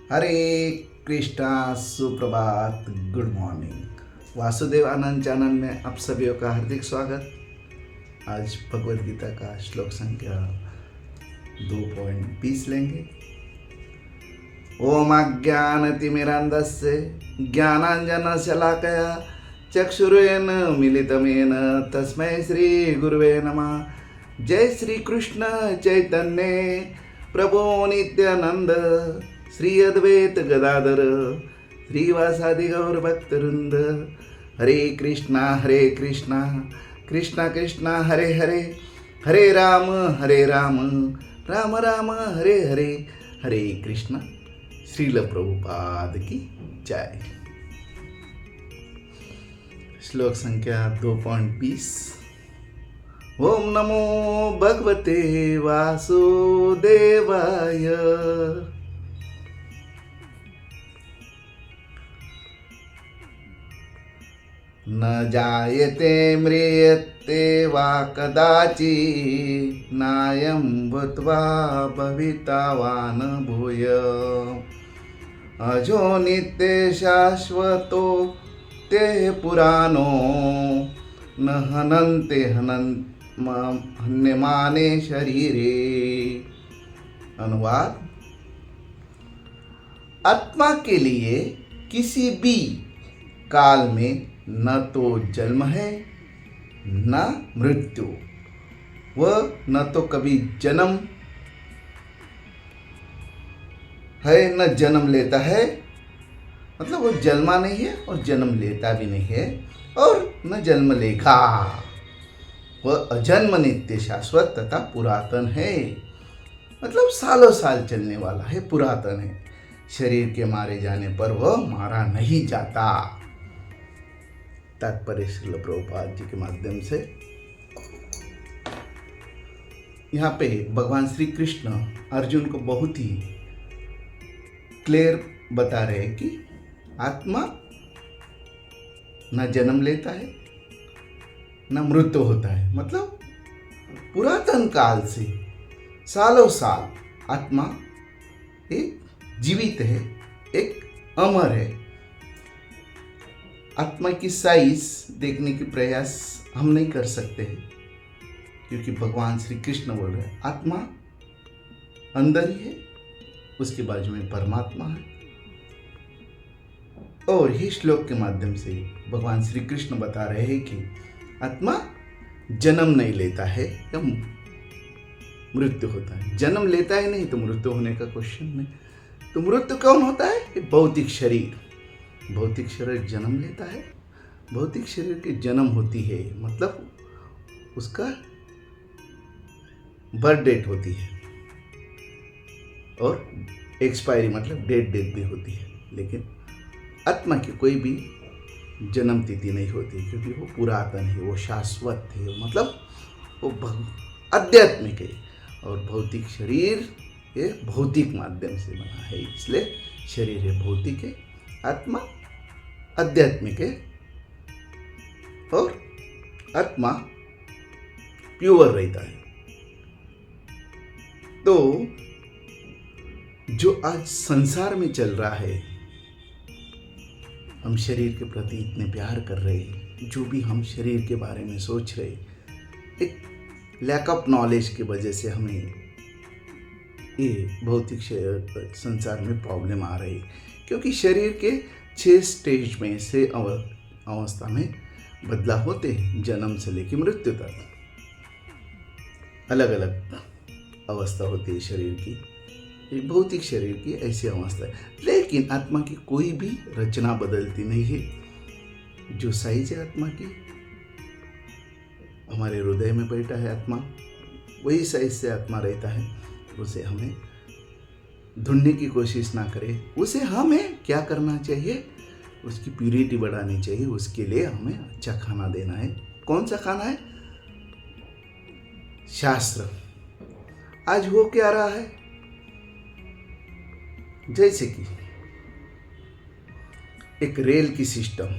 हरे कृष्णा, सुप्रभात, good morning. Vasudev आनंद channel में आप सभी का हार्दिक स्वागत। आज भगवद गीता का श्लोक संख्या 2.20 लेंगे। ओम अज्ञानतिमिरान्धस्य ज्ञानाञ्जनशलाकया चक्षुरेण मिलितमेन तस्मै श्री गुरुवे नमः। जय श्री कृष्ण चैतन्य प्रभो नित्यानंद श्री अद्वैत गदाधर श्रीवासादि गौर भक्तवृंद। हरे कृष्णा कृष्णा कृष्णा हरे हरे, हरे राम राम राम हरे हरे। हरे कृष्णा। श्रील प्रभुपाद की जय। श्लोक संख्या 2.20। ओम नमो भगवते वासुदेवाय। न जायते म्रियते वा कदाचित् नायं भूत्वा भविता वा न भूय। अजो नित्य शाश्वतो ते पुराणो न हनन्ते हन्यमाने शरीरे। अनुवाद। आत्मा के लिए किसी भी काल में न तो जन्म है न मृत्यु, वह न तो कभी जन्म है न जन्म लेता है। मतलब वो जन्मा नहीं है और जन्म लेता भी नहीं है और न जन्म लेगा। वह अजन्म नित्य शाश्वत तथा पुरातन है। मतलब सालों साल चलने वाला है, पुरातन है। शरीर के मारे जाने पर वह मारा नहीं जाता। तात्पर्य श्रील प्रभुपाद जी के माध्यम से यहाँ पे भगवान श्री कृष्ण अर्जुन को बहुत ही क्लियर बता रहे हैं कि आत्मा न जन्म लेता है न मृत्यु होता है। मतलब पुरातन काल से सालों साल आत्मा एक जीवित है, एक अमर है। आत्मा की साइज देखने की प्रयास हम नहीं कर सकते हैं, क्योंकि भगवान श्री कृष्ण बोल रहे हैं आत्मा अंदर ही है, उसके बाजू में परमात्मा है। और ही श्लोक के माध्यम से भगवान श्री कृष्ण बता रहे हैं कि आत्मा जन्म नहीं लेता है या मृत्यु होता है। जन्म लेता है नहीं तो मृत्यु होने का क्वेश्चन नहीं। तो मृत्यु कौन होता है? भौतिक शरीर। भौतिक शरीर जन्म लेता है। भौतिक शरीर की जन्म होती है, मतलब उसका बर्थ डेट होती है और एक्सपायरी मतलब डेट भी होती है। लेकिन आत्मा की कोई भी जन्म तिथि नहीं होती, क्योंकि वो पुरातन है, वो शाश्वत है। मतलब वो आध्यात्मिक है और भौतिक शरीर ये भौतिक माध्यम से बना है, इसलिए शरीर है भौतिक है, आत्मा आध्यात्मिक है और आत्मा प्योर रहता है। तो जो आज संसार में चल रहा है, हम शरीर के प्रति इतने प्यार कर रहे हैं, जो भी हम शरीर के बारे में सोच रहे, एक लैक ऑफ नॉलेज की वजह से हमें ये भौतिक संसार में प्रॉब्लम आ रही है। क्योंकि शरीर के 6 स्टेज में से अवस्था में बदलाव होते हैं। जन्म से लेकर मृत्यु तक अलग अलग अवस्था होती है शरीर की। एक भौतिक शरीर की ऐसी अवस्था है, लेकिन आत्मा की कोई भी रचना बदलती नहीं है। जो साइज है आत्मा की, हमारे हृदय में बैठा है आत्मा, वही साइज से आत्मा रहता है। उसे हमें ढूंढने की कोशिश ना करें। उसे हमें क्या करना चाहिए? उसकी प्यूरिटी बढ़ानी चाहिए। उसके लिए हमें अच्छा खाना देना है। कौन सा खाना है? शास्त्र। आज हो क्या रहा है, जैसे कि एक रेल की सिस्टम,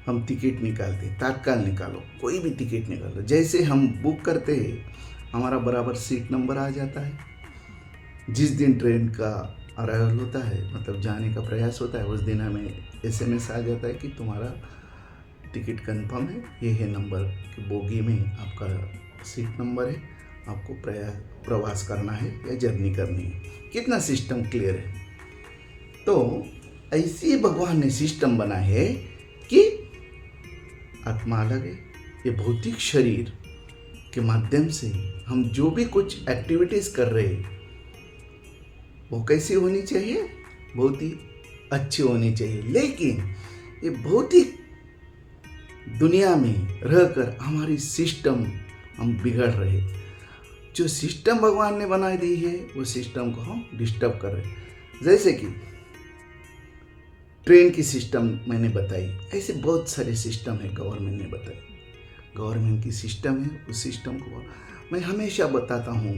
हम टिकट निकालते, तात्काल निकालो, कोई भी टिकट निकालो, जैसे हम बुक करते हैं हमारा बराबर सीट नंबर आ जाता है। जिस दिन ट्रेन का अराइवल होता है, मतलब जाने का प्रयास होता है, उस दिन हमें SMS आ जाता है कि तुम्हारा टिकट कंफर्म है, ये है नंबर कि बोगी में आपका सीट नंबर है, आपको प्रवास करना है या जर्नी करनी है। कितना सिस्टम क्लियर है। तो ऐसे भगवान ने सिस्टम बना है कि आत्मा अलग है, ये भौतिक शरीर के माध्यम से हम जो भी कुछ एक्टिविटीज कर रहे हैं वो कैसी होनी चाहिए, बहुत ही अच्छी होनी चाहिए। लेकिन ये भौतिक दुनिया में रहकर हमारी सिस्टम हम बिगड़ रहे, जो सिस्टम भगवान ने बना दी है वो सिस्टम को हम डिस्टर्ब कर रहे। जैसे कि ट्रेन की सिस्टम मैंने बताई, ऐसे बहुत सारे सिस्टम है गवर्नमेंट ने बताई। गवर्नमेंट की सिस्टम है, उस सिस्टम को मैं हमेशा बताता हूँ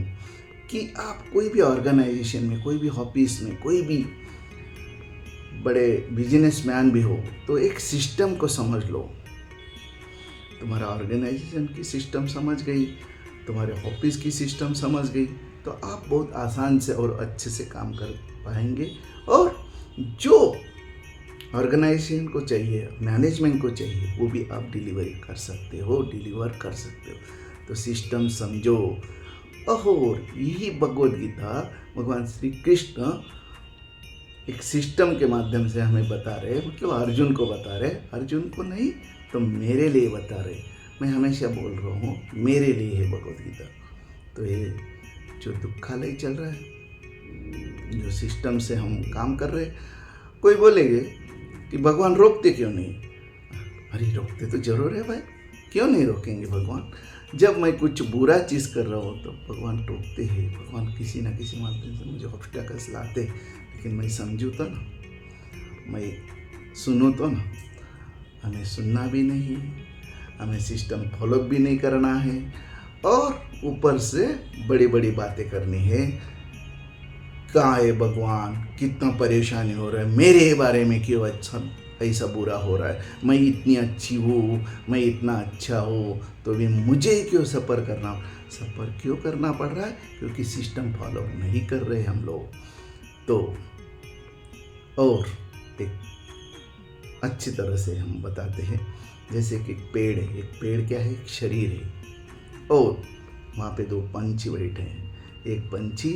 कि आप कोई भी ऑर्गेनाइजेशन में, कोई भी ऑफिस में, कोई भी बड़े बिजनेसमैन भी हो तो एक सिस्टम को समझ लो। तुम्हारा ऑर्गेनाइजेशन की सिस्टम समझ गई, तुम्हारे ऑफिस की सिस्टम समझ गई, तो आप बहुत आसान से और अच्छे से काम कर पाएंगे। और जो ऑर्गेनाइजेशन को चाहिए, मैनेजमेंट को चाहिए, वो भी आप डिलीवर कर सकते हो। तो सिस्टम समझो। और यही भगवद गीता भगवान श्री कृष्ण एक सिस्टम के माध्यम से हमें बता रहे, मतलब अर्जुन को बता रहे, अर्जुन को नहीं तो मेरे लिए बता रहे। मैं हमेशा बोल रहा हूँ मेरे लिए है भगवद गीता। तो ये जो दुखालय चल रहा है, जो सिस्टम से हम काम कर रहे, कोई बोलेंगे कि भगवान रोकते क्यों नहीं। अरे रोकते तो जरूर है भाई, क्यों नहीं रोकेंगे भगवान। जब मैं कुछ बुरा चीज़ कर रहा हूँ तो भगवान टोकते हैं, भगवान किसी ना किसी माध्यम से मुझे ऑब्स्टेकल्स लाते, लेकिन मैं समझूँ तो ना, मैं सुनूँ तो ना। हमें सुनना भी नहीं, हमें सिस्टम फॉलो भी नहीं करना है, और ऊपर से बड़ी बड़ी बातें करनी है। कहाँ है भगवान, कितना परेशानी हो रहा है, मेरे बारे में क्यों अच्छा ऐसा बुरा हो रहा है, मैं इतनी अच्छी हूँ, मैं इतना अच्छा हूँ, तो भी मुझे क्यों सफ़र करना पड़ रहा है, क्योंकि सिस्टम फॉलो नहीं कर रहे हम लोग। तो और एक अच्छी तरह से हम बताते हैं, जैसे कि एक पेड़ है, एक पेड़ क्या है, एक शरीर है, और वहाँ पे दो पंछी बैठे हैं। एक पंछी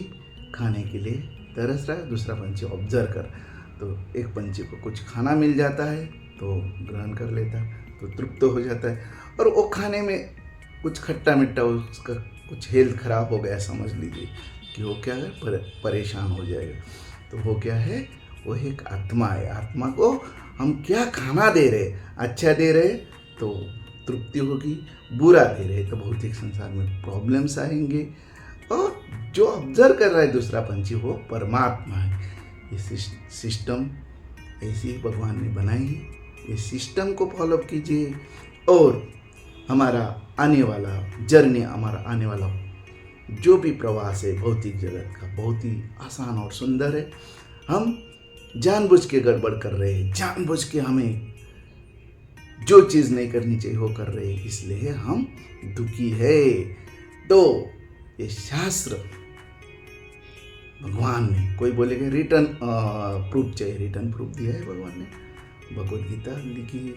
खाने के लिए तरस रहा है, दूसरा पंछी ऑब्जर्व कर। तो एक पंछी को कुछ खाना मिल जाता है तो ग्रहण कर लेता है, तो तृप्त हो जाता है, और वो खाने में कुछ खट्टा मिट्टा, उसका कुछ हेल्थ खराब हो गया समझ लीजिए कि वो क्या है, परेशान हो जाएगा। तो वो क्या है, वो एक आत्मा है। आत्मा को हम क्या खाना दे रहे, अच्छा दे रहे तो तृप्ति होगी, बुरा दे रहे तो भौतिक संसार में प्रॉब्लम्स आएंगे। और जो ऑब्जर्व कर रहा है दूसरा पंछी, वो परमात्मा है। ये सिस्टम ऐसी भगवान ने बनाई है, ये सिस्टम को फॉलो कीजिए, और हमारा आने वाला जर्नी, हमारा आने वाला जो भी प्रवास है भौतिक जगत का, बहुत ही आसान और सुंदर है। हम जानबूझ के गड़बड़ कर रहे हैं, जानबूझ के हमें जो चीज़ नहीं करनी चाहिए वो कर रहे हैं, इसलिए हम दुखी है। तो ये शास्त्र भगवान ने, कोई बोलेगा रिटर्न प्रूफ चाहिए, रिटर्न प्रूफ दिया है भगवान ने। भगवद गीता लिखी है,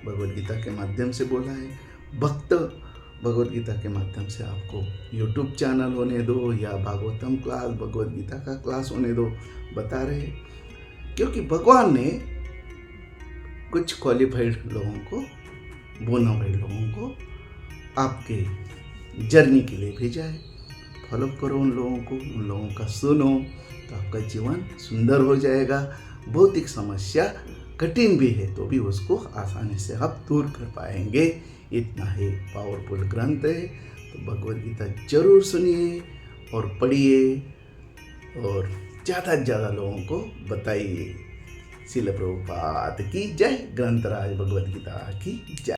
भगवद गीता के माध्यम से बोला है। भक्त भगवद गीता के माध्यम से आपको यूट्यूब चैनल होने दो या भागवतम क्लास, भगवद गीता का क्लास होने दो, बता रहे हैं। क्योंकि भगवान ने कुछ क्वालिफाइड लोगों को, बोनाफाइड लोगों को आपके जर्नी के लिए भेजा है। फॉलो करो उन लोगों को, उन लोगों का सुनो, तो आपका जीवन सुंदर हो जाएगा। भौतिक समस्या कठिन भी है तो भी उसको आसानी से आप दूर कर पाएंगे। इतना ही पावरफुल ग्रंथ है। तो भगवद गीता जरूर सुनिए और पढ़िए, और ज़्यादा से ज़्यादा लोगों को बताइए। श्रील प्रभुपाद की जय, ग्रंथराज भगवद गीता की जय।